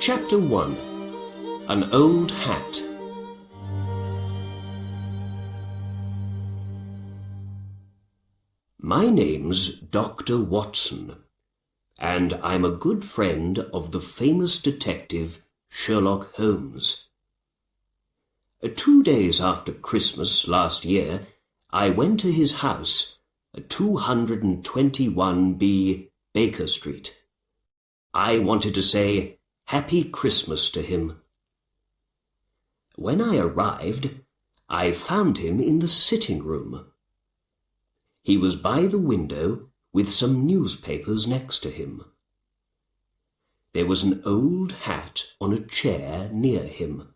Chapter 1. An Old Hat. My name's Dr. Watson, and I'm a good friend of the famous detective Sherlock Holmes. 2 days after Christmas last year, I went to his house, 221B Baker Street. I wanted to say Happy Christmas to him. When I arrived, I found him in the sitting room. He was by the window with some newspapers next to him. There was an old hat on a chair near him,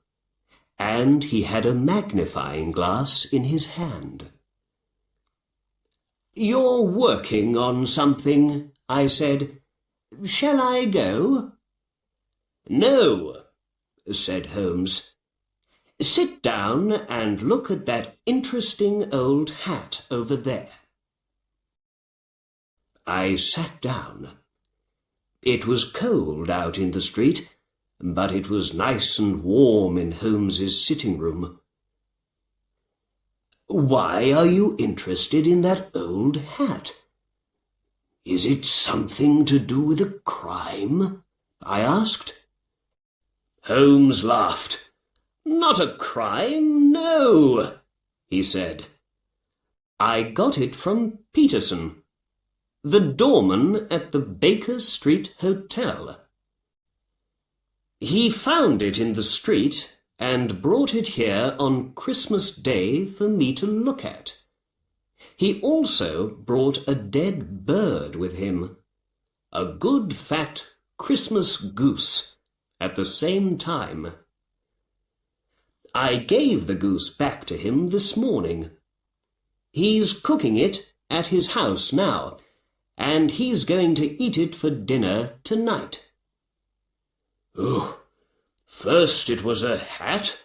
and he had a magnifying glass in his hand. "You're working on something," I said. "Shall I go?" "No," said Holmes. "Sit down and look at that interesting old hat over there." I sat down. It was cold out in the street, but it was nice and warm in Holmes's sitting room. "Why are you interested in that old hat? Is it something to do with a crime?" I asked. Holmes laughed. "Not a crime, no," he said. "I got it from Peterson, the doorman at the Baker Street Hotel. He found it in the street and brought it here on Christmas Day for me to look at. He also brought a dead bird with him, a good fat Christmas goose, at the same time. I gave the goose back to him this morning. He's cooking it at his house now, and he's going to eat it for dinner tonight." "Oh, first it was a hat,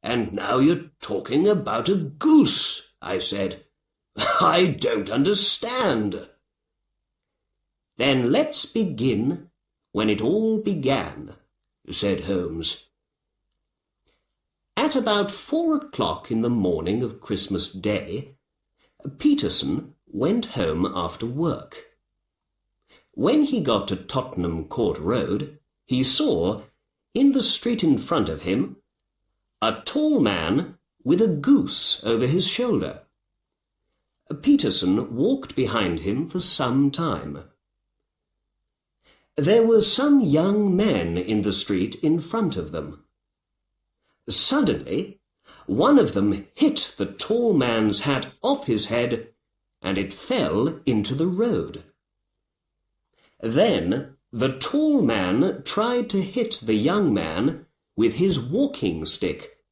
and now you're talking about a goose," I said. "I don't understand." "Then let's begin when it all began," said Holmes. At about 4 o'clock in the morning of Christmas Day, Peterson went home after work. When he got to Tottenham Court Road, he saw, in the street in front of him, a tall man with a goose over his shoulder. Peterson walked behind him for some time. There were some young men in the street in front of them. Suddenly, one of them hit the tall man's hat off his head, and it fell into the road. Then the tall man tried to hit the young man with his walking stick,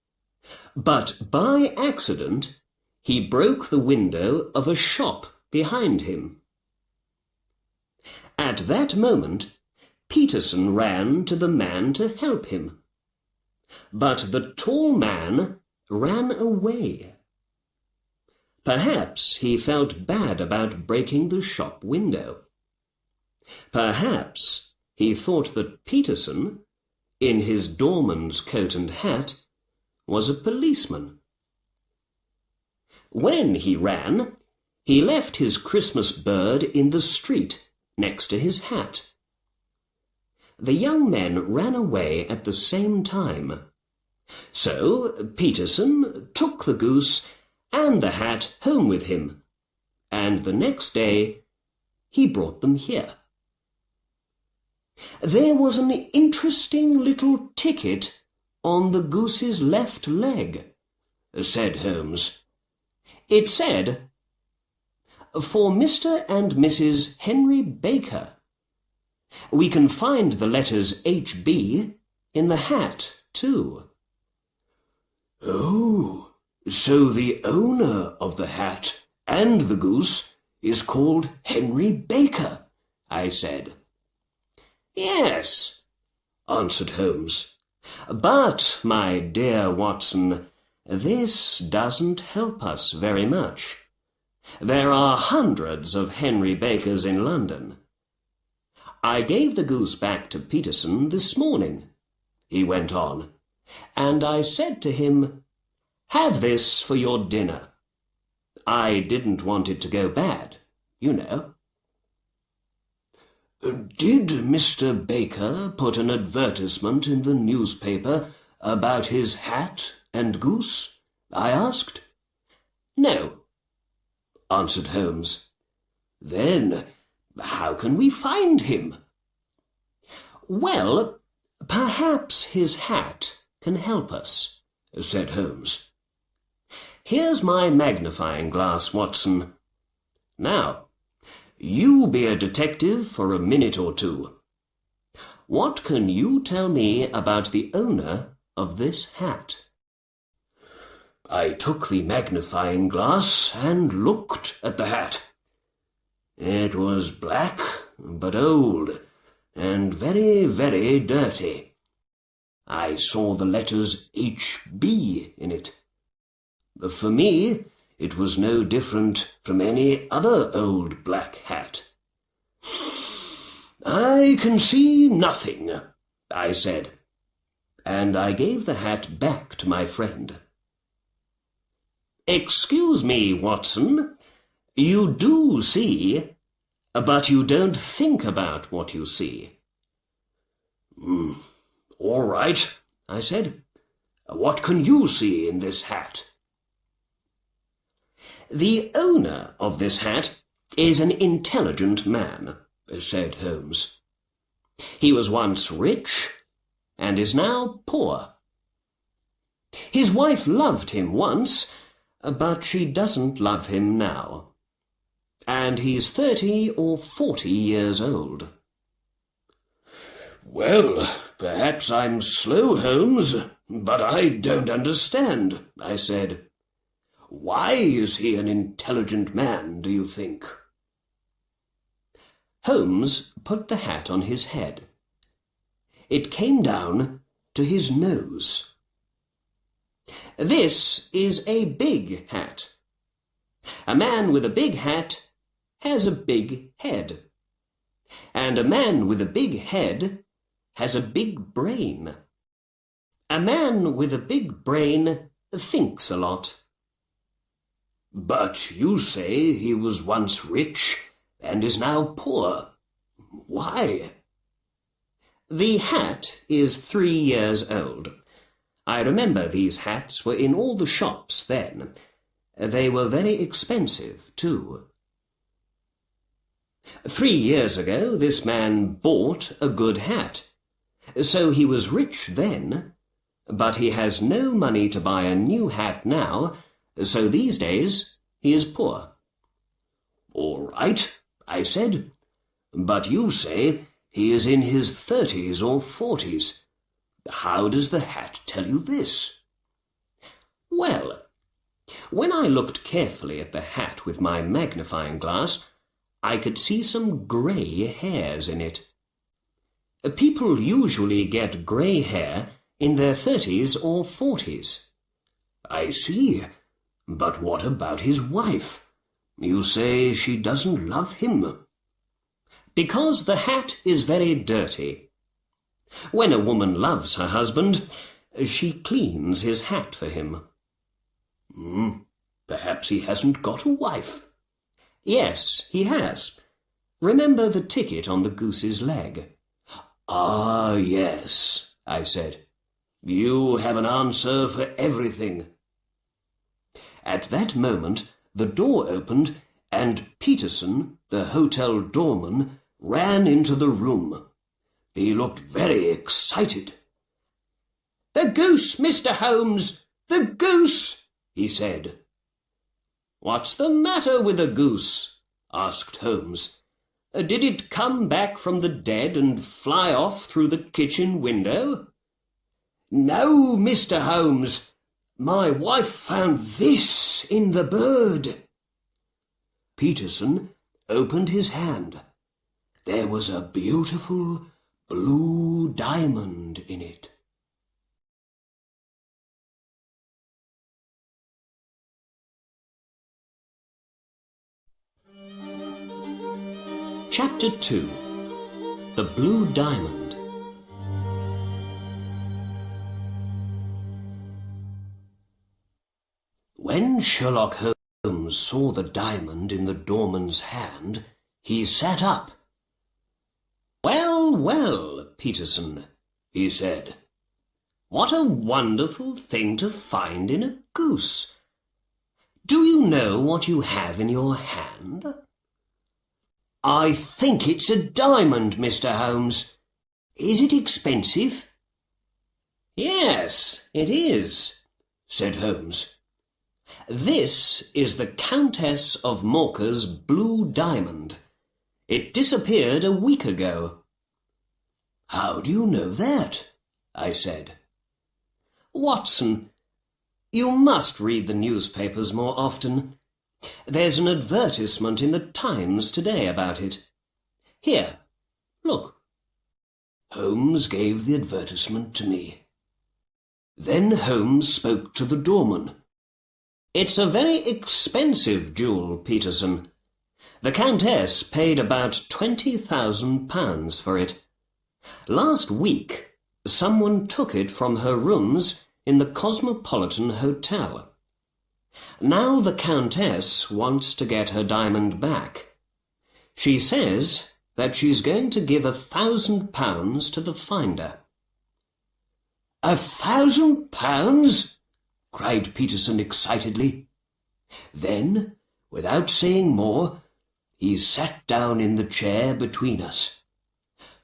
but by accident he broke the window of a shop behind him. At that moment, Peterson ran to the man to help him, but the tall man ran away. Perhaps he felt bad about breaking the shop window. Perhaps he thought that Peterson, in his doorman's coat and hat, was a policeman. When he ran, he left his Christmas bird in the street next to his hat. The young men ran away at the same time. So Peterson took the goose and the hat home with him, and the next day he brought them here. There was an interesting little ticket on the goose's left leg, said Holmes. It said, "For Mr. and Mrs. Henry Baker." We can find the letters H.B. in the hat, too. "Oh, so the owner of the hat and the goose is called Henry Baker," I said. "Yes," answered Holmes. "But, my dear Watson, this doesn't help us very much. There are hundreds of Henry Bakers in London. I gave the goose back to Peterson this morning, he went on, and I said to him, "Have this for your dinner." I didn't want it to go bad, you know. "Did Mr. Baker put an advertisement in the newspaper about his hat and goose?" I asked. "No," answered Holmes. "Then how can we find him?" "Well, perhaps his hat can help us," said Holmes. "Here's my magnifying glass, Watson. Now, you be a detective for a minute or two. What can you tell me about the owner of this hat?" I took the magnifying glass and looked at the hat. It was black, but old, and very, very dirty. I saw the letters H.B. in it. For me, it was no different from any other old black hat. "I can see nothing," I said, and I gave the hat back to my friend. "Excuse me, Watson, you do see, but you don't think about what you see." "All right," I said. "What can you see in this hat?" "The owner of this hat is an intelligent man," said Holmes. "He was once rich and is now poor. His wife loved him once, but she doesn't love him now. And he's 30 or 40 years old." "Well, perhaps I'm slow, Holmes, but I don't understand," I said. "Why is he an intelligent man, do you think?" Holmes put the hat on his head. It came down to his nose. "This is a big hat. A man with a big hat has a big head. And a man with a big head has a big brain. A man with a big brain thinks a lot." "But you say he was once rich and is now poor. Why?" "The hat is 3 years old. I remember these hats were in all the shops then. They were very expensive, too. 3 years ago this man bought a good hat. So he was rich then, but he has no money to buy a new hat now, so these days he is poor." "All right," I said, "but you say he is in his 30s or 40s. How does the hat tell you this?" "Well, when I looked carefully at the hat with my magnifying glass, I could see some grey hairs in it. People usually get grey hair in their 30s or 40s. "I see. But what about his wife? You say she doesn't love him." "Because the hat is very dirty. When a woman loves her husband, she cleans his hat for him." Perhaps he hasn't got a wife." "Yes, he has. Remember the ticket on the goose's leg?" "Ah, yes," I said. "You have an answer for everything." At that moment the door opened, and Peterson, the hotel doorman, ran into the room. He looked very excited. "The goose, Mr. Holmes! The goose!" he said. "What's the matter with the goose?" asked Holmes. "Did it come back from the dead and fly off through the kitchen window?" "No, Mr. Holmes. My wife found this in the bird." Peterson opened his hand. There was a beautiful blue diamond in it. Chapter 2. The Blue Diamond. When Sherlock Holmes saw the diamond in the doorman's hand, he sat up. "Well, well, Peterson," he said. "What a wonderful thing to find in a goose. Do you know what you have in your hand?" "I think it's a diamond, Mr. Holmes. Is it expensive?" "Yes, it is," said Holmes. "This is the Countess of Morcar's blue diamond. It disappeared a week ago." "How do you know that?" I said. "Watson, you must read the newspapers more often. There's an advertisement in the Times today about it. Here, look." Holmes gave the advertisement to me. Then Holmes spoke to the doorman. "It's a very expensive jewel, Peterson. The Countess paid about £20,000 for it. Last week, someone took it from her rooms in the Cosmopolitan Hotel. Now the Countess wants to get her diamond back. She says that she's going to give £1,000 to the finder." £1,000? cried Peterson excitedly. Then, without saying more, he sat down in the chair between us.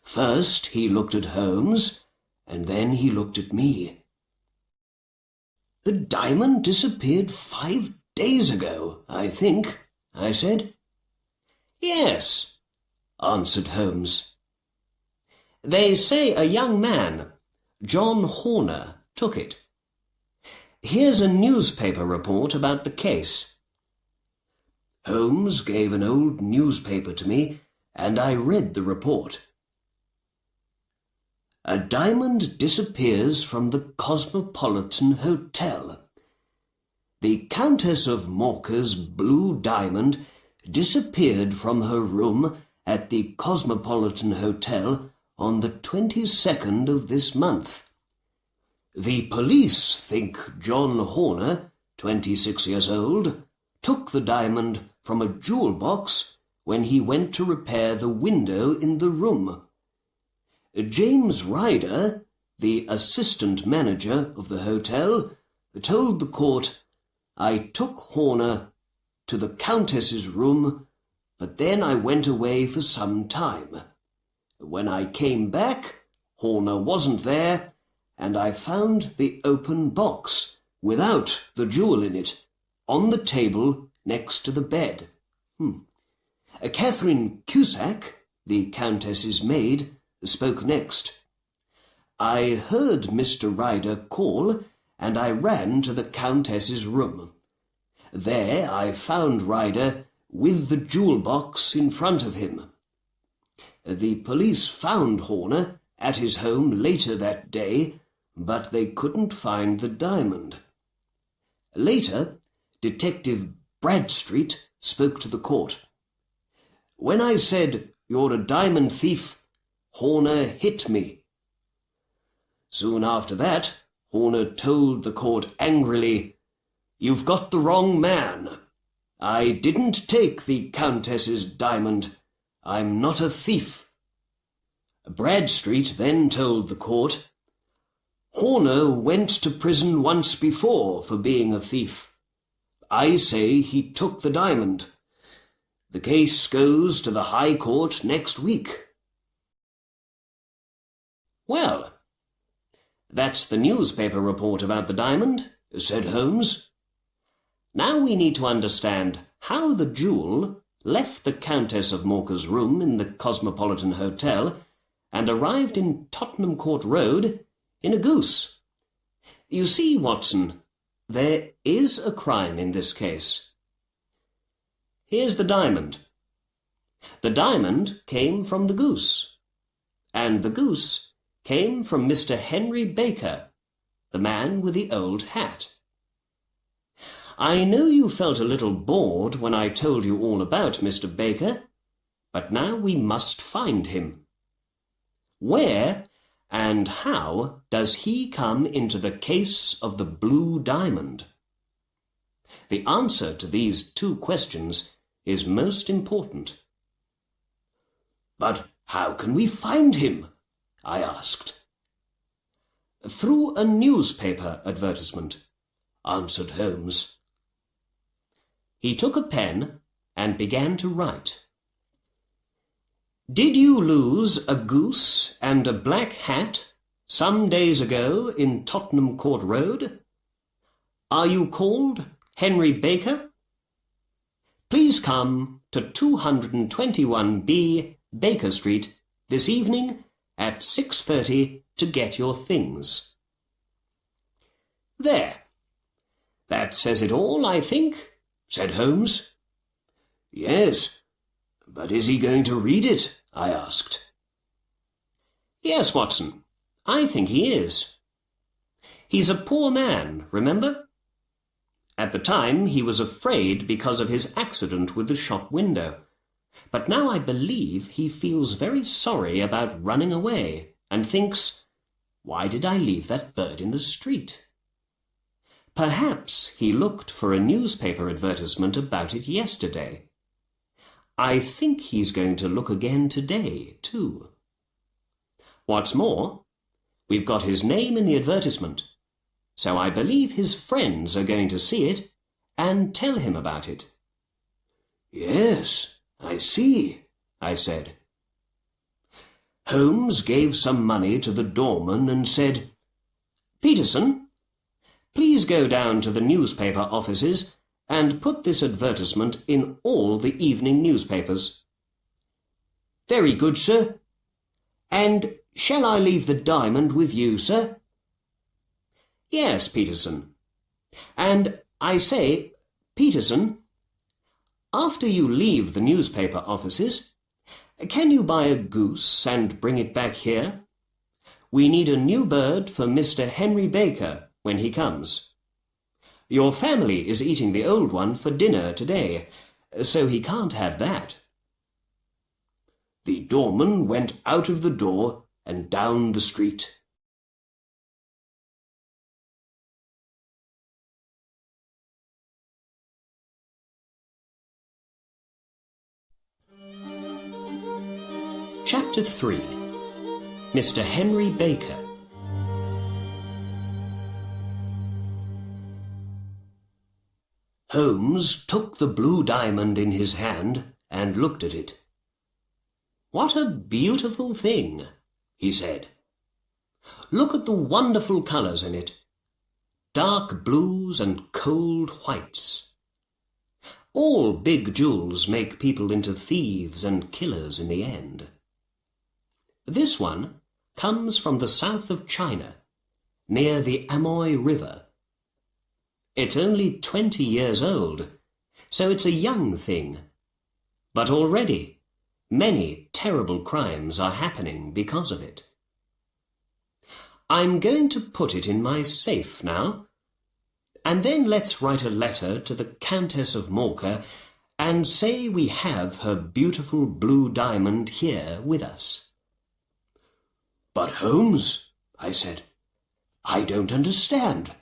First he looked at Holmes, and then he looked at me. "The diamond disappeared 5 days ago, I think," I said. "Yes," answered Holmes. "They say a young man, John Horner, took it. Here's a newspaper report about the case." Holmes gave an old newspaper to me, and I read the report. "A diamond disappears from the Cosmopolitan Hotel. The Countess of Morcar's blue diamond disappeared from her room at the Cosmopolitan Hotel on the 22nd of this month. The police think John Horner, 26 years old, took the diamond from a jewel box when he went to repair the window in the room. James Ryder, the assistant manager of the hotel, told the court, 'I took Horner to the Countess's room, but then I went away for some time. When I came back, Horner wasn't there, and I found the open box, without the jewel in it, on the table next to the bed.' Catherine Cusack, the Countess's maid, spoke next. 'I heard Mr. Ryder call, and I ran to the Countess's room. There I found Ryder with the jewel box in front of him. The police found Horner at his home later that day, but they couldn't find the diamond. Later, Detective Bradstreet spoke to the court. When I said, 'You're a diamond thief,' Horner hit me. Soon after that, Horner told the court angrily, 'You've got the wrong man. I didn't take the Countess's diamond. I'm not a thief.' Bradstreet then told the court, 'Horner went to prison once before for being a thief. I say he took the diamond. The case goes to the High Court next week.'" "Well, that's the newspaper report about the diamond," said Holmes. "Now we need to understand how the jewel left the Countess of Morcar's room in the Cosmopolitan Hotel and arrived in Tottenham Court Road in a goose. You see, Watson, there is a crime in this case. Here's the diamond. The diamond came from the goose, and the goose came from Mr. Henry Baker, the man with the old hat. I know you felt a little bored when I told you all about Mr. Baker, but now we must find him. Where and how does he come into the case of the blue diamond?" The answer to these two questions is most important. "But how can we find him?" I asked. "Through a newspaper advertisement," answered Holmes. He took a pen and began to write. "Did you lose a goose and a black hat some days ago in Tottenham Court Road? Are you called Henry Baker? Please come to 221B Baker Street this evening at 6:30 to get your things." "There. That says it all, I think," said Holmes. "Yes, but is he going to read it?" I asked. "Yes, Watson, I think he is. He's a poor man, remember? At the time he was afraid because of his accident with the shop window, but now I believe he feels very sorry about running away and thinks, 'Why did I leave that bird in the street?' Perhaps he looked for a newspaper advertisement about it yesterday. I think he's going to look again today, too. What's more, we've got his name in the advertisement, so I believe his friends are going to see it and tell him about it." "Yes, I see," I said. Holmes gave some money to the doorman and said, "Peterson, please go down to the newspaper offices and put this advertisement in all the evening newspapers." "Very good, sir. And shall I leave the diamond with you, sir?" "Yes, Peterson. And I say, Peterson, after you leave the newspaper offices, can you buy a goose and bring it back here? We need a new bird for Mr. Henry Baker when he comes. Your family is eating the old one for dinner today, so he can't have that." The doorman went out of the door and down the street. Chapter 3. Mr. Henry Baker. Holmes took the blue diamond in his hand and looked at it. "What a beautiful thing," he said. "Look at the wonderful colours in it. Dark blues and cold whites. All big jewels make people into thieves and killers in the end. This one comes from the south of China, near the Amoy River. It's only 20 years old, so it's a young thing. But already many terrible crimes are happening because of it. I'm going to put it in my safe now, and then let's write a letter to the Countess of Morcar and say we have her beautiful blue diamond here with us." "But Holmes," I said, "I don't understand.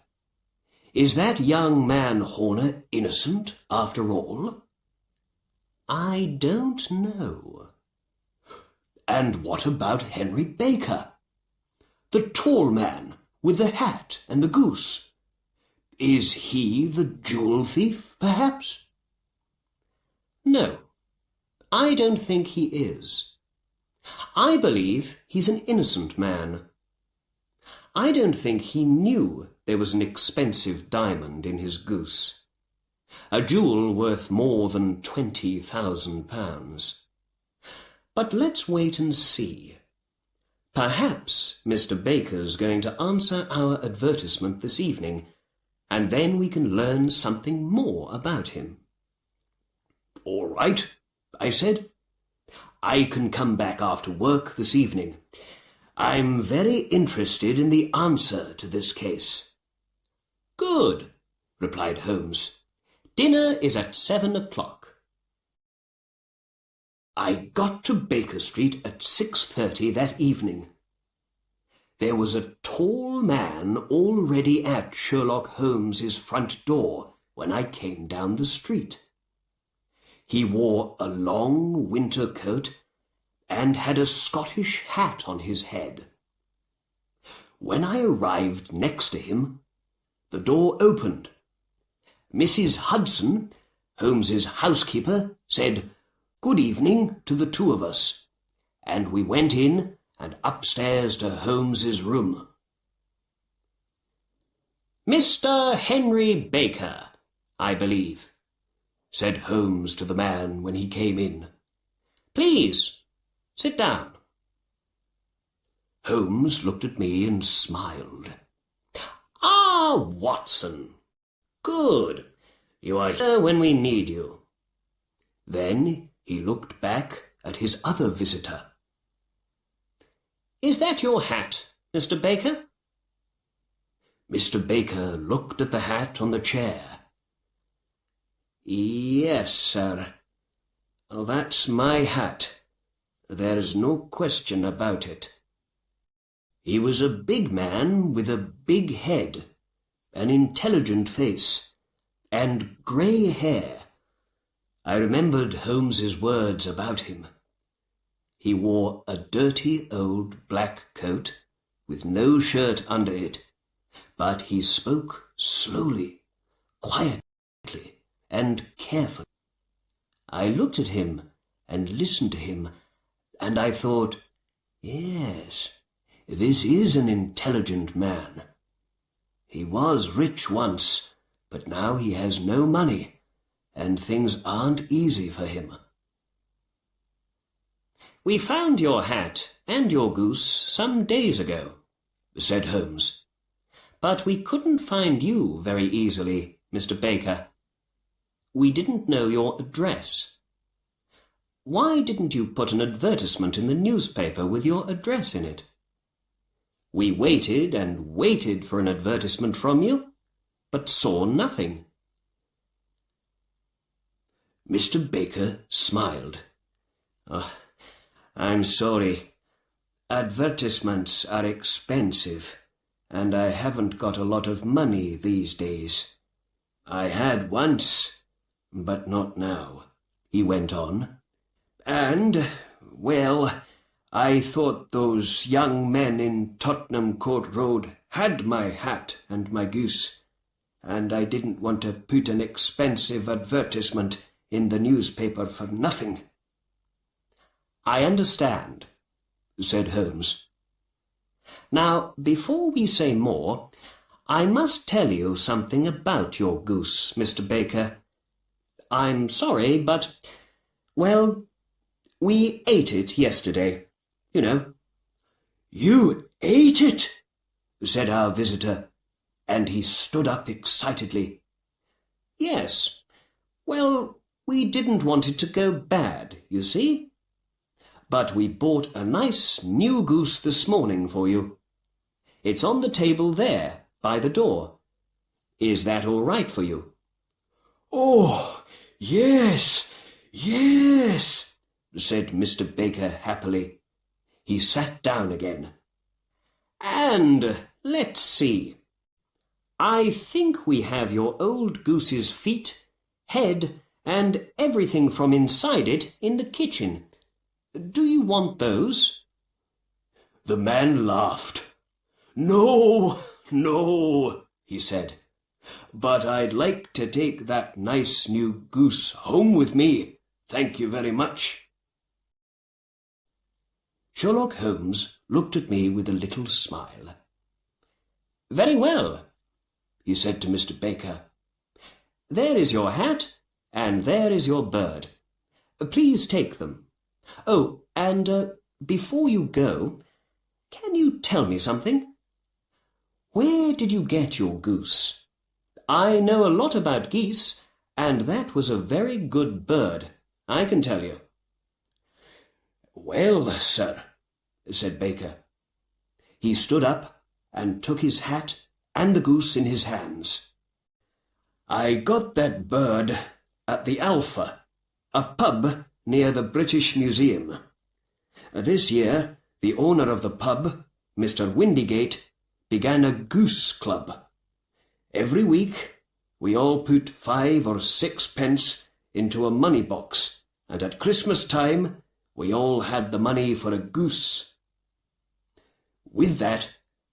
Is that young man Horner innocent after all?" "I don't know." "And what about Henry Baker? The tall man with the hat and the goose? Is he the jewel thief, perhaps?" "No, I don't think he is. I believe he's an innocent man. I don't think he knew there was an expensive diamond in his goose, a jewel worth more than £20,000. But let's wait and see. Perhaps Mr. Baker's going to answer our advertisement this evening, and then we can learn something more about him." "All right," I said. "I can come back after work this evening. I'm very interested in the answer to this case." "Good," replied Holmes. "Dinner is at 7 o'clock. I got to Baker Street at 6:30 that evening. There was a tall man already at Sherlock Holmes's front door when I came down the street. He wore a long winter coat and had a Scottish hat on his head. When I arrived next to him, the door opened. Mrs. Hudson, Holmes's housekeeper, said, "Good evening" to the two of us, and we went in and upstairs to Holmes's room. "Mr. Henry Baker, I believe," said Holmes to the man when he came in. "Please, sit down." Holmes looked at me and smiled. "Ah, Watson. Good. You are here when we need you." Then he looked back at his other visitor. "Is that your hat, Mr. Baker?" Mr. Baker looked at the hat on the chair. "Yes, sir. That's my hat. There's no question about it." He was a big man with a big head, an intelligent face, and grey hair. I remembered Holmes's words about him. He wore a dirty old black coat with no shirt under it, but he spoke slowly, quietly, and carefully. I looked at him and listened to him, and I thought, yes, this is an intelligent man. He was rich once, but now he has no money, and things aren't easy for him. "We found your hat and your goose some days ago," said Holmes. "But we couldn't find you very easily, Mr. Baker. We didn't know your address. Why didn't you put an advertisement in the newspaper with your address in it? We waited and waited for an advertisement from you, but saw nothing." Mr. Baker smiled. "I'm sorry. Advertisements are expensive, and I haven't got a lot of money these days. I had once, but not now," he went on. "And, well, I thought those young men in Tottenham Court Road had my hat and my goose, and I didn't want to put an expensive advertisement in the newspaper for nothing." "I understand," said Holmes. "Now, before we say more, I must tell you something about your goose, Mr. Baker. I'm sorry, but, well, we ate it yesterday, you know." "You ate it?" said our visitor, and he stood up excitedly. "Yes. Well, we didn't want it to go bad, you see. But we bought a nice new goose this morning for you. It's on the table there, by the door. Is that all right for you?" "Oh, yes, yes," said Mr. Baker happily. He sat down again. "And let's see. I think we have your old goose's feet, head, and everything from inside it in the kitchen. Do you want those?" The man laughed. "No, no," he said, "but I'd like to take that nice new goose home with me. Thank you very much." Sherlock Holmes looked at me with a little smile. "Very well," he said to Mr. Baker. "There is your hat, and there is your bird. Please take them. Oh, and before you go, can you tell me something? Where did you get your goose? I know a lot about geese, and that was a very good bird, I can tell you." "Well, sir," said Baker. He stood up and took his hat and the goose in his hands. "I got that bird at the Alpha, a pub near the British Museum. This year, the owner of the pub, Mr. Windygate, began a goose club. Every week, We all put 5 or 6 pence into a money box, and at Christmas time we all had the money for a goose. With that,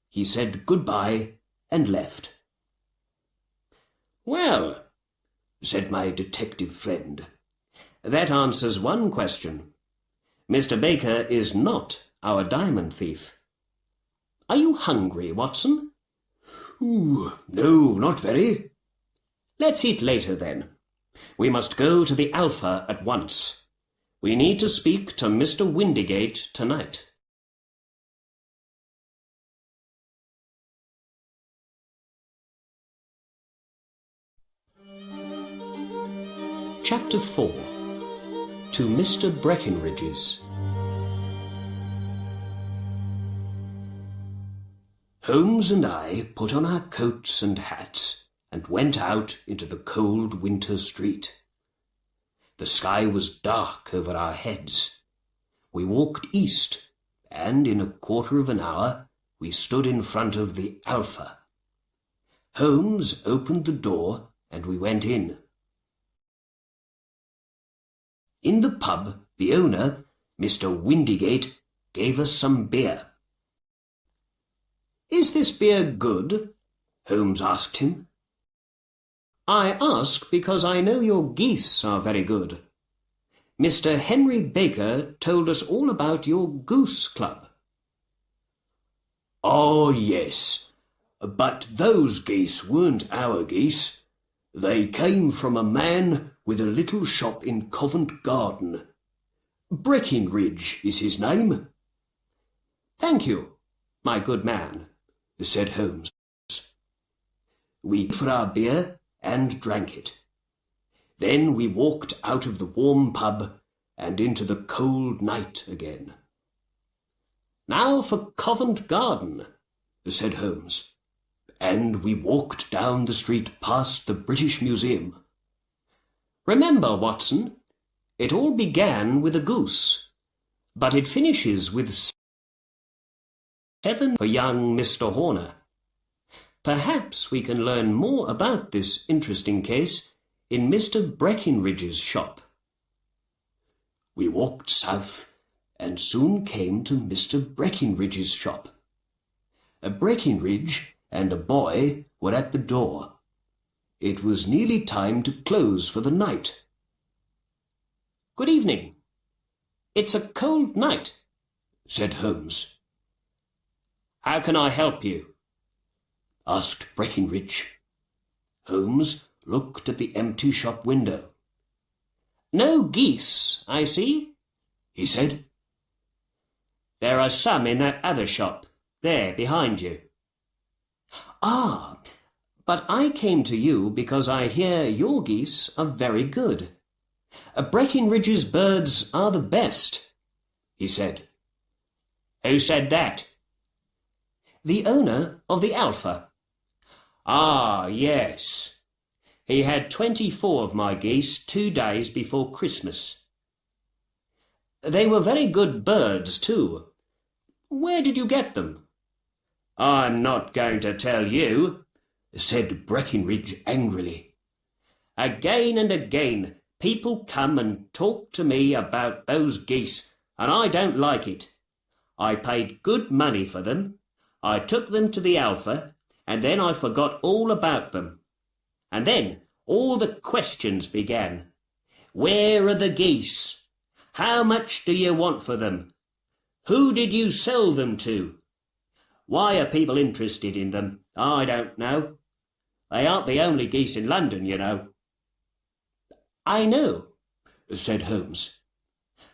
he said good-bye and left. Well, said my detective friend, that answers one question. Mr. Baker is not our diamond thief. Are you hungry, Watson? Ooh, no, not very. Let's eat later, then. We must go to the Alpha at once. We need to speak to Mr. Windigate tonight. Chapter 4. To Mr. Breckenridge's. Holmes and I put on our coats and hats and went out into the cold winter street. The sky was dark over our heads. We walked east, and in a quarter of an hour we stood in front of the Alpha. Holmes opened the door, and we went in. In the pub, the owner, Mr. Windigate, gave us some beer. "Is this beer good?" Holmes asked him. "I ask because I know your geese are very good. Mr. Henry Baker told us all about your goose club." "Oh, yes, but those geese weren't our geese. They came from a man with a little shop in Covent Garden. Breckenridge is his name." "Thank you, my good man," said Holmes. We paid for our beer and drank it. Then we walked out of the warm pub and into the cold night again. "Now for Covent Garden," said Holmes, and we walked down the street past the British Museum. "Remember, Watson, it all began with a goose, but it finishes with 7 for young Mr. Horner. Perhaps we can learn more about this interesting case in Mr. Breckenridge's shop." We walked south and soon came to Mr. Breckenridge's shop. Breckenridge and a boy were at the door. It was nearly time to close for the night. "Good evening. It's a cold night," said Holmes. "How can I help you?" asked Breckenridge. Holmes looked at the empty shop window. "No geese, I see," he said. "There are some in that other shop, there behind you." "Ah, but I came to you because I hear your geese are very good. Breckenridge's birds are the best," he said. "Who said that?" "The owner of the Alpha." "Ah, yes. He had 24 of my geese 2 days before Christmas." "They were very good birds, too. Where did you get them?" "I'm not going to tell you," said Breckenridge angrily. "Again and again people come and talk to me about those geese, and I don't like it. I paid good money for them. I took them to the Alpha, and then I forgot all about them. And then all the questions began. Where are the geese? How much do you want for them? Who did you sell them to? Why are people interested in them? I don't know. They aren't the only geese in London, you know." "I know," said Holmes.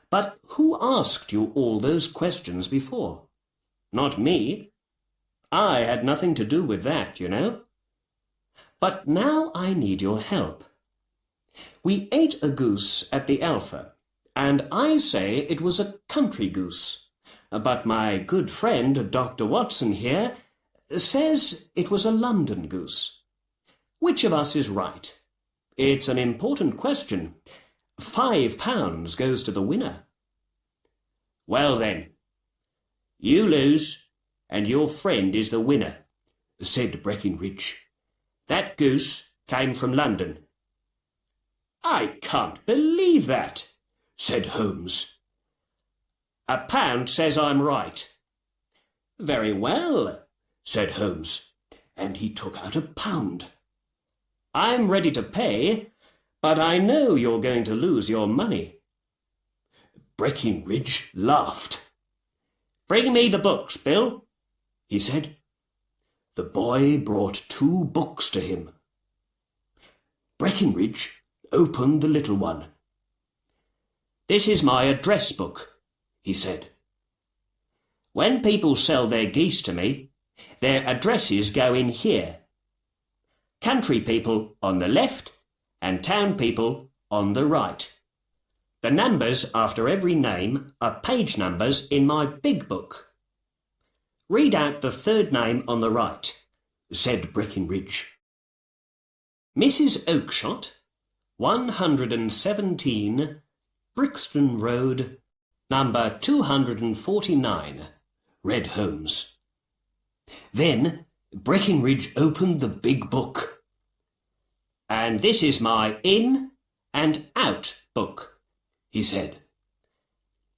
"But who asked you all those questions before? Not me. I had nothing to do with that, you know. But now I need your help. We ate a goose at the Alpha, and I say it was a country goose. But my good friend, Dr. Watson here, says it was a London goose. Which of us is right? It's an important question. £5 goes to the winner." "Well then, you lose, and your friend is the winner," said Breckenridge. "That goose came from London." "I can't believe that," said Holmes. "A pound says I'm right." "Very well," said Holmes, and he took out £1. "I'm ready to pay, but I know you're going to lose your money." Breckinridge laughed. "Bring me the books, Bill," he said. The boy brought 2 books to him. Breckinridge opened the little one. "This is my address book," he said. "When people sell their geese to me, their addresses go in here. Country people on the left and town people on the right. The numbers after every name are page numbers in my big book." "Read out the 3rd name on the right," said Breckinridge. "Mrs. Oakshott, 117 Brixton Road, number 249, read Holmes. Then Breckinridge opened the big book. "And this is my in and out book," he said.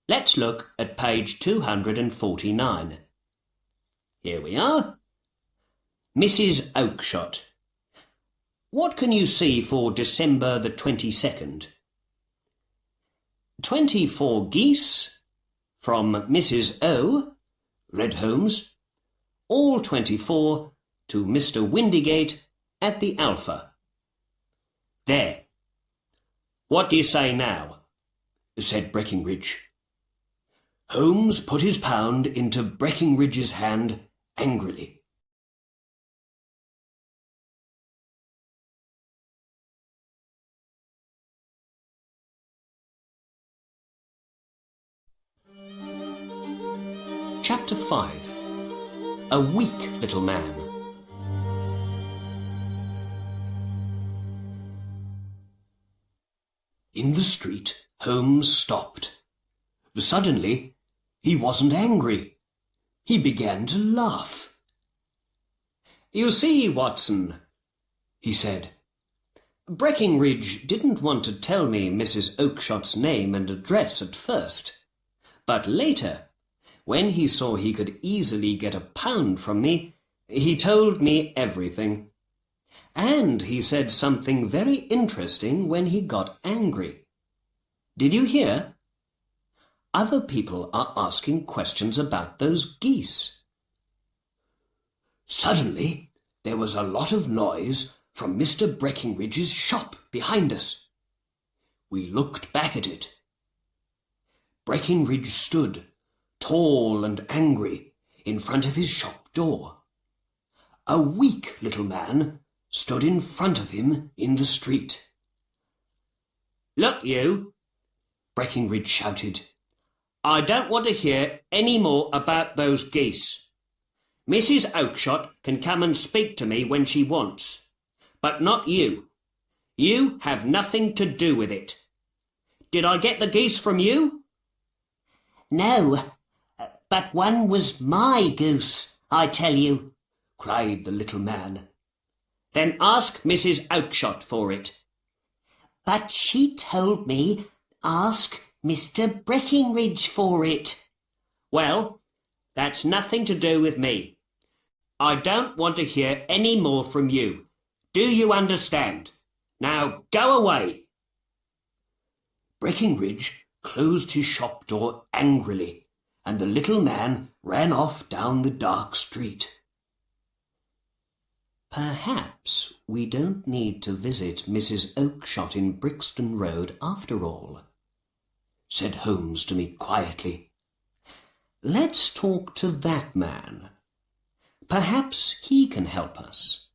"Let's look at page 249. Here we are. Mrs. Oakshott. What can you see for December the 22nd? 24 geese from Mrs. O, read Holmes, all 24 to Mr. Windigate at the Alpha. There. What do you say now?" said Breckinridge. Holmes put his £1 into Breckinridge's hand angrily. Chapter 5. A Weak Little Man. In the street, Holmes stopped. Suddenly, he wasn't angry. He began to laugh. "You see, Watson," he said, "Breckinridge didn't want to tell me Mrs. Oakshott's name and address at first, but later, when he saw he could easily get £1 from me, he told me everything. And he said something very interesting when he got angry. Did you hear? Other people are asking questions about those geese." Suddenly, there was a lot of noise from Mr. Breckinridge's shop behind us. We looked back at it. Breckinridge stood, tall and angry, in front of his shop door. A weak little man stood in front of him in the street. "Look, you!" Breckinridge shouted. "I don't want to hear any more about those geese. Mrs. Oakshott can come and speak to me when she wants, but not you. You have nothing to do with it. Did I get the geese from you?" "No, but one was my goose, I tell you," cried the little man. "Then ask Mrs. Oakshott for it." "But she told me ask Mr. Breckinridge for it." "Well, that's nothing to do with me. I don't want to hear any more from you. Do you understand? Now go away." Breckinridge closed his shop door angrily, and the little man ran off down the dark street. "Perhaps we don't need to visit Mrs. Oakshott in Brixton Road after all," said Holmes to me quietly. "Let's talk to that man. Perhaps he can help us."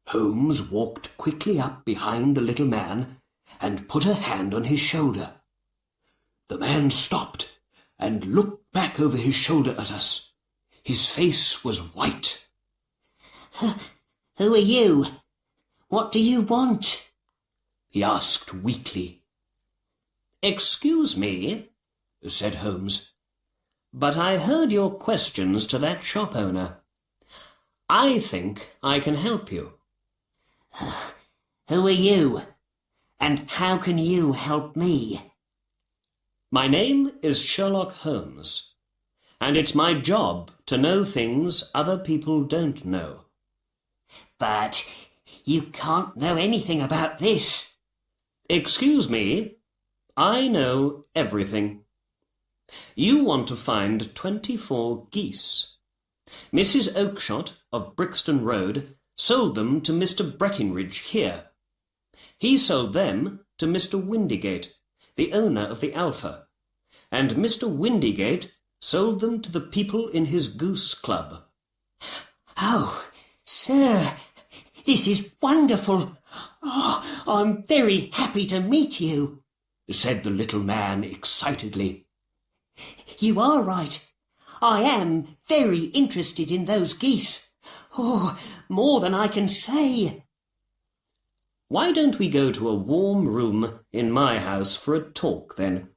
Holmes walked quickly up behind the little man and put a hand on his shoulder. The man stopped and looked back over his shoulder at us. His face was white. "Who are you? What do you want?" he asked weakly. "Excuse me," said Holmes, "but I heard your questions to that shop owner. I think I can help you." Who are you? And how can you help me? My name is Sherlock Holmes, and it's my job to know things other people don't know. But you can't know anything about this. Excuse me, I know everything. You want to find 24 geese. Mrs. Oakshott of Brixton Road sold them to Mr. Breckinridge here. He sold them to Mr. Windygate, the owner of the Alpha, and Mr. Windygate sold them to the people in his goose club. Oh, sir, this is wonderful. Oh, I'm very happy to meet you, said the little man excitedly. You are right. I am very interested in those geese. Oh, more than I can say. Why don't we go to a warm room in my house for a talk, then?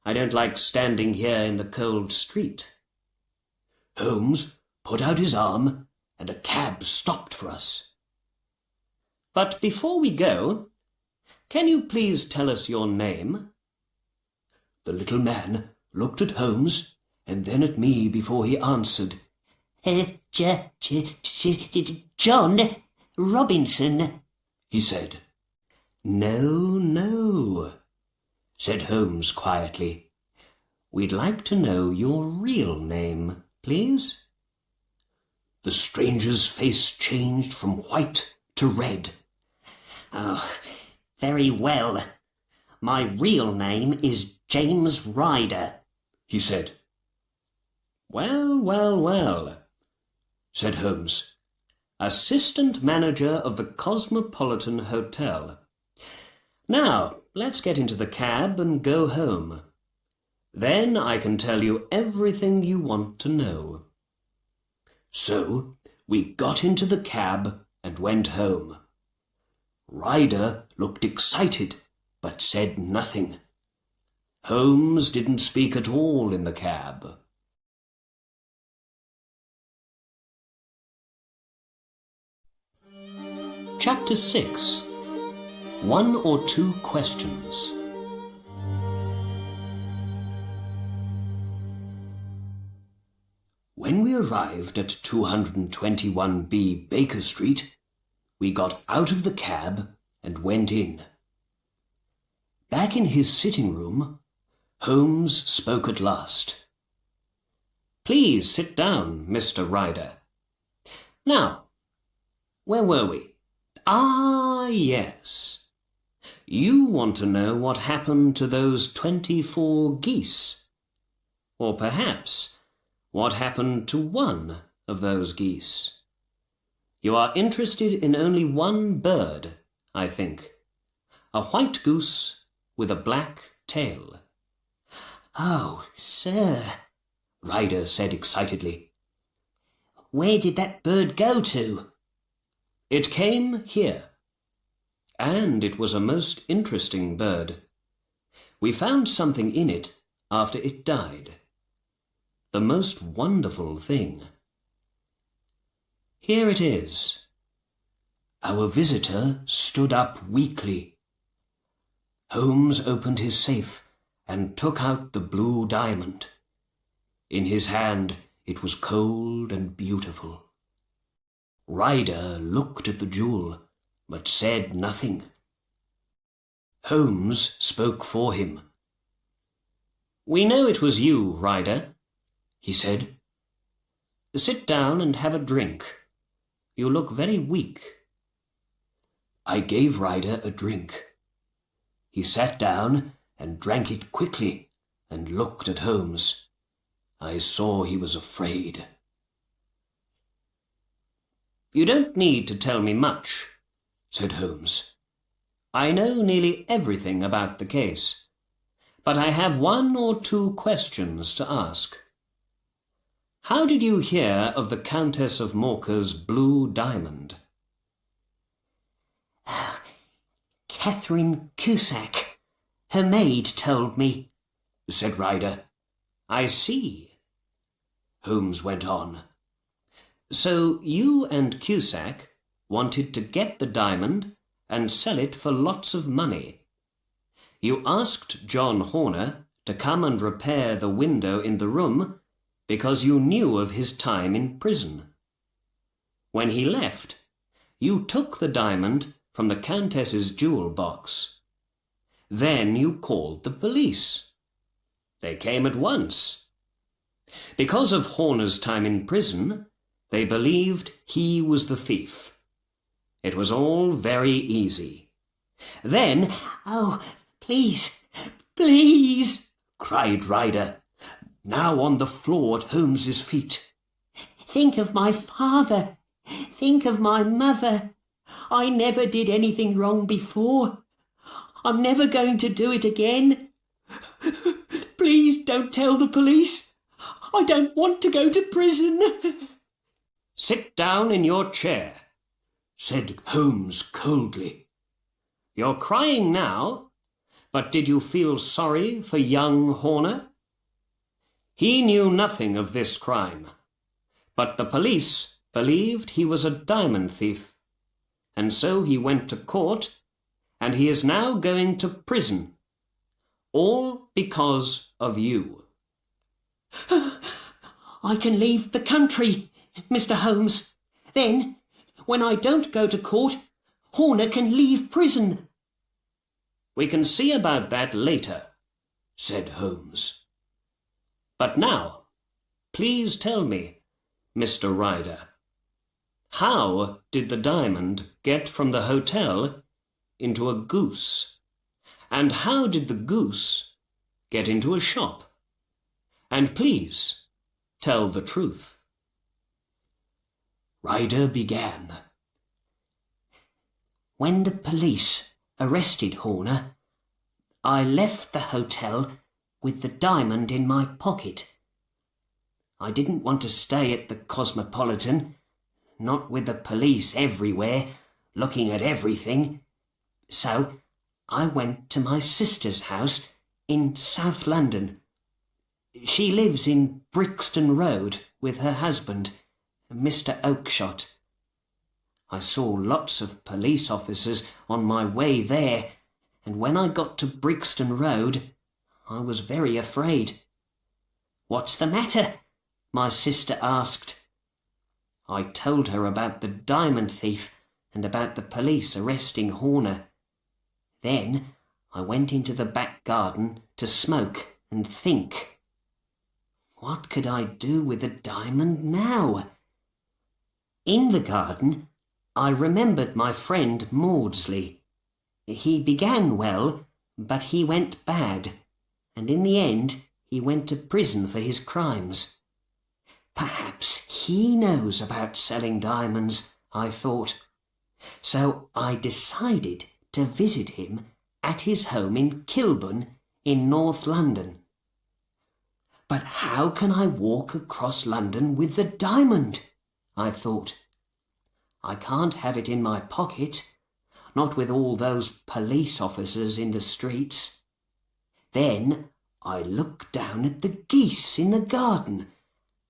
I don't like standing here in the cold street. Holmes put out his arm, and a cab stopped for us. But before we go, can you please tell us your name? The little man looked at Holmes and then at me before he answered. John Robinson, he said. No, said Holmes quietly. We'd like to know your real name, please. The stranger's face changed from white to red. Oh, very well. My real name is James Ryder, he said. Well, said Holmes. Assistant manager of the Cosmopolitan Hotel. Now, let's get into the cab and go home. Then I can tell you everything you want to know. So we got into the cab and went home. Ryder looked excited, but said nothing. Holmes didn't speak at all in the cab. Chapter 6. 1 or 2 questions. When we arrived at 221B Baker Street, we got out of the cab and went in. Back in his sitting room, Holmes spoke at last. Please sit down, Mr. Ryder. Now, where were we? Ah, yes. You want to know what happened to those 24 geese. Or perhaps what happened to one of those geese. You are interested in only one bird, I think. A white goose with a black tail. Oh, sir, Ryder said excitedly. Where did that bird go to? It came here. And it was a most interesting bird. We found something in it after it died. The most wonderful thing. Here it is. Our visitor stood up weakly. Holmes opened his safe and took out the blue diamond. In his hand it was cold and beautiful. Ryder looked at the jewel, but said nothing. Holmes spoke for him. We know it was you, Ryder, he said. Sit down and have a drink. You look very weak. I gave Ryder a drink. He sat down and drank it quickly and looked at Holmes. I saw he was afraid. You don't need to tell me much, said Holmes. I know nearly everything about the case, but I have 1 or 2 questions to ask. How did you hear of the Countess of Morcar's blue diamond? Catherine Cusack, her maid, told me, said Ryder. I see. Holmes went on. So you and Cusack wanted to get the diamond and sell it for lots of money. You asked John Horner to come and repair the window in the room because you knew of his time in prison. When he left, you took the diamond from the Countess's jewel box. Then you called the police. They came at once. Because of Horner's time in prison, they believed he was the thief. It was all very easy. Then, "Oh, please, please," cried Ryder, now on the floor at Holmes's feet. "think of my father. Think of my mother. I never did anything wrong before. I'm never going to do it again. Please don't tell the police. I don't want to go to prison." "Sit down in your chair," said Holmes coldly. "You're crying now, but did you feel sorry for young Horner? He knew nothing of this crime, but the police believed he was a diamond thief, and so he went to court, and he is now going to prison, all because of you." "I can leave the country, Mr. Holmes. Then, when I don't go to court, Horner can leave prison." "We can see about that later," said Holmes. "But now, please tell me, Mr. Ryder, how did the diamond get from the hotel into a goose? And how did the goose get into a shop? And please tell the truth." Ryder began. "When the police arrested Horner, I left the hotel with the diamond in my pocket. I didn't want to stay at the Cosmopolitan, not with the police everywhere, looking at everything. So I went to my sister's house in South London. She lives in Brixton Road with her husband, Mr. Oakshott. I saw lots of police officers on my way there, and when I got to Brixton Road, I was very afraid. 'What's the matter?' my sister asked. I told her about the diamond thief and about the police arresting Horner. Then I went into the back garden to smoke and think. What could I do with the diamond now? In the garden, I remembered my friend Maudsley. He began well, but he went bad, and in the end he went to prison for his crimes. Perhaps he knows about selling diamonds, I thought. So I decided to visit him at his home in Kilburn in North London. But how can I walk across London with the diamond? I thought. I can't have it in my pocket, not with all those police officers in the streets. Then I looked down at the geese in the garden,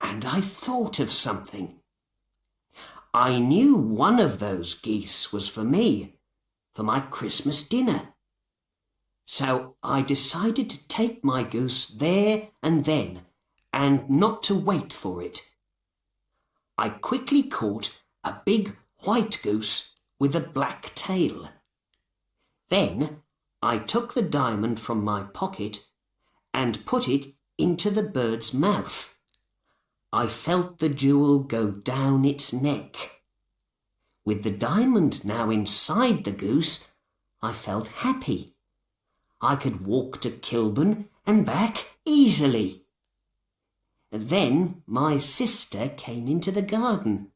and I thought of something. I knew one of those geese was for me, for my Christmas dinner. So I decided to take my goose there and then, and not to wait for it. I quickly caught a big white goose with a black tail. Then I took the diamond from my pocket and put it into the bird's mouth. I felt the jewel go down its neck. With the diamond now inside the goose, I felt happy. I could walk to Kilburn and back easily. Then my sister came into the garden.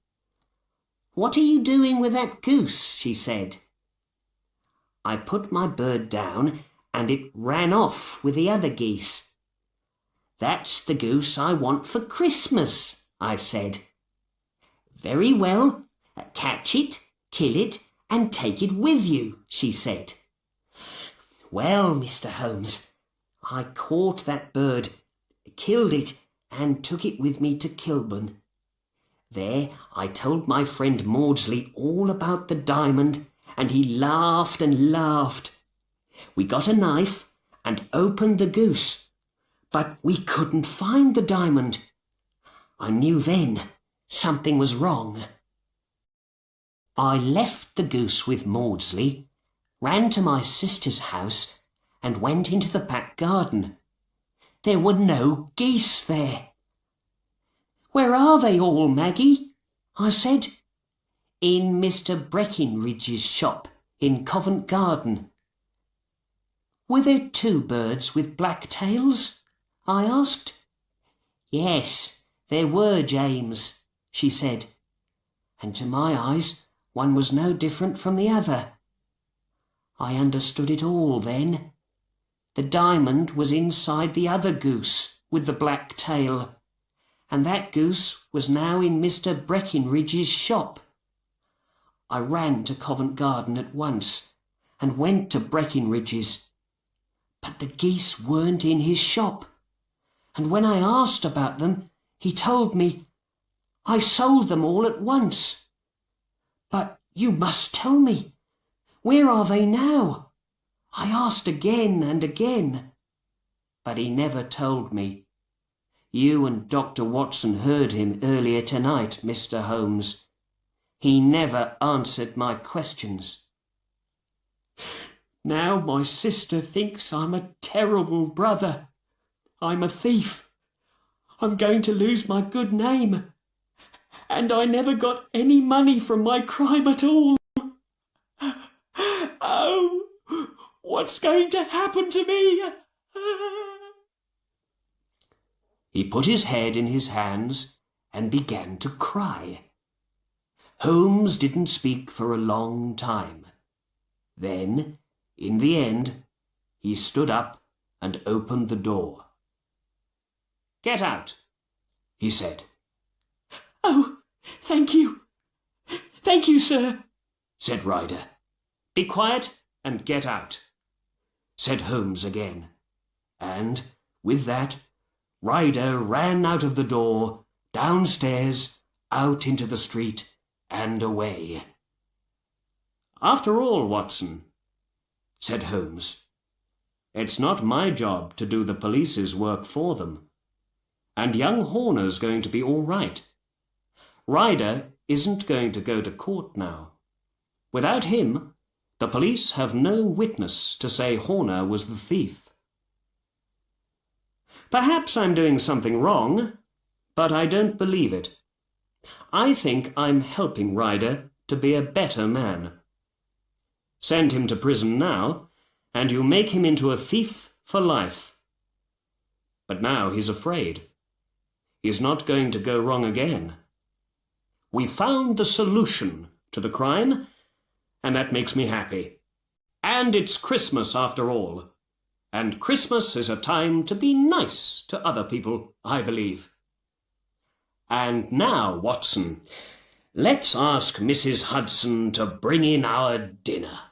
"What are you doing with that goose?" she said. I put my bird down and it ran off with the other geese. "That's the goose I want for Christmas," I said. "Very well, catch it, kill it, and take it with you," she said. Well, Mr. Holmes, I caught that bird, killed it, and took it with me to Kilburn. There I told my friend Maudsley all about the diamond, and he laughed and laughed. We got a knife and opened the goose, but we couldn't find the diamond. I knew then something was wrong. I left the goose with Maudsley, ran to my sister's house, and went into the back garden. There were no geese there. "Where are they all, Maggie?" I said. "In Mr. Breckinridge's shop in Covent Garden." "Were there 2 birds with black tails?" I asked. "Yes, there were, James," she said, and to my eyes one was no different from the other. I understood it all then. The diamond was inside the other goose with the black tail, and that goose was now in Mr. Breckinridge's shop. I ran to Covent Garden at once and went to Breckinridge's, but the geese weren't in his shop, and when I asked about them, he told me, "I sold them all at once." "But you must tell me. Where are they now?" I asked again and again, but he never told me. You and Dr. Watson heard him earlier tonight, Mr. Holmes. He never answered my questions. Now my sister thinks I'm a terrible brother. I'm a thief. I'm going to lose my good name. And I never got any money from my crime at all. Oh, what's going to happen to me? He put his head in his hands and began to cry. Holmes didn't speak for a long time. Then, in the end, he stood up and opened the door. "Get out," he said. "Oh, thank you. Thank you, sir," said Ryder. "Be quiet and get out," said Holmes again. And, with that, Ryder ran out of the door, downstairs, out into the street, and away. "After all, Watson," said Holmes, "it's not my job to do the police's work for them. And young Horner's going to be all right. Ryder isn't going to go to court now. Without him, the police have no witness to say Horner was the thief. Perhaps I'm doing something wrong, but I don't believe it. I think I'm helping Ryder to be a better man. Send him to prison now, and you make him into a thief for life. But now he's afraid. He's not going to go wrong again. We found the solution to the crime, and that makes me happy. And it's Christmas after all. And Christmas is a time to be nice to other people, I believe. And now, Watson, let's ask Mrs. Hudson to bring in our dinner."